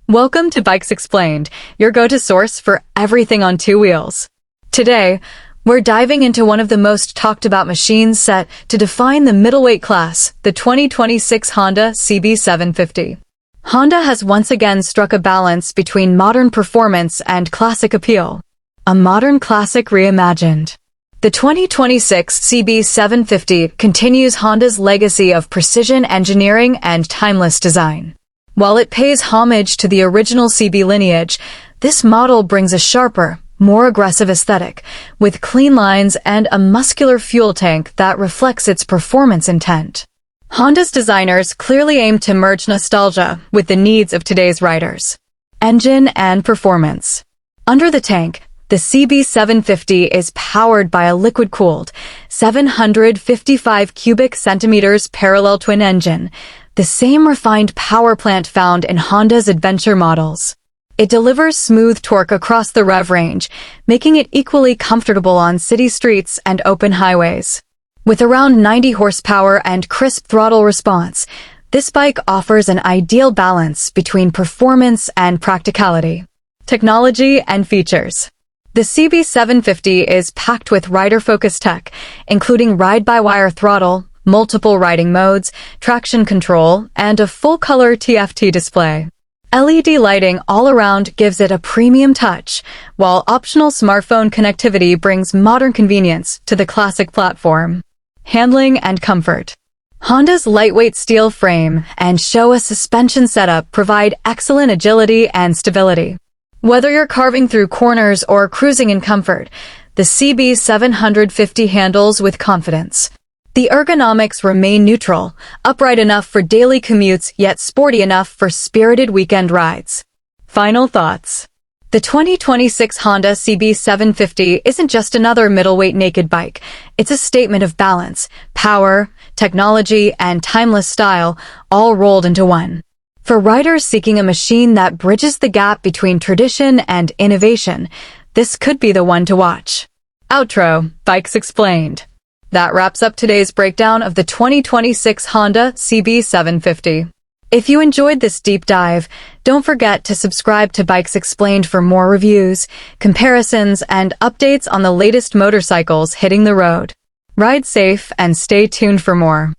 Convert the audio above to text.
Welcome to Bikes Explained, your go-to source for everything on two wheels. Today, we're diving into one of the most talked about machines set to define the middleweight class, the 2026 Honda CB750. Honda has once again struck a balance between modern performance and classic appeal. A modern classic reimagined. The 2026 CB750 continues Honda's legacy of precision engineering and timeless design. While it pays homage to the original CB lineage, this model brings a sharper, more aggressive aesthetic, with clean lines and a muscular fuel tank that reflects its performance intent. Honda's designers clearly aim to merge nostalgia with the needs of today's riders. Engine and performance. Under the tank, the CB750 is powered by a liquid-cooled 755 cubic centimeters parallel twin engine, the same refined power plant found in Honda's adventure models. It delivers smooth torque across the rev range, making it equally comfortable on city streets and open highways. With around 90 horsepower and crisp throttle response, this bike offers an ideal balance between performance and practicality. Technology and features. The CB750 is packed with rider-focused tech, including ride-by-wire throttle, multiple riding modes, traction control, and a full-color TFT display. LED lighting all around gives it a premium touch, while optional smartphone connectivity brings modern convenience to the classic platform. Handling and comfort. Honda's lightweight steel frame and Showa suspension setup provide excellent agility and stability. Whether you're carving through corners or cruising in comfort, the CB750 handles with confidence. The ergonomics remain neutral, upright enough for daily commutes yet sporty enough for spirited weekend rides. Final thoughts. The 2026 Honda CB750 isn't just another middleweight naked bike. It's a statement of balance, power, technology, and timeless style, all rolled into one. For riders seeking a machine that bridges the gap between tradition and innovation, this could be the one to watch. Outro, Bikes Explained. That wraps up today's breakdown of the 2026 Honda CB750. If you enjoyed this deep dive, don't forget to subscribe to Bikes Explained for more reviews, comparisons, and updates on the latest motorcycles hitting the road. Ride safe and stay tuned for more.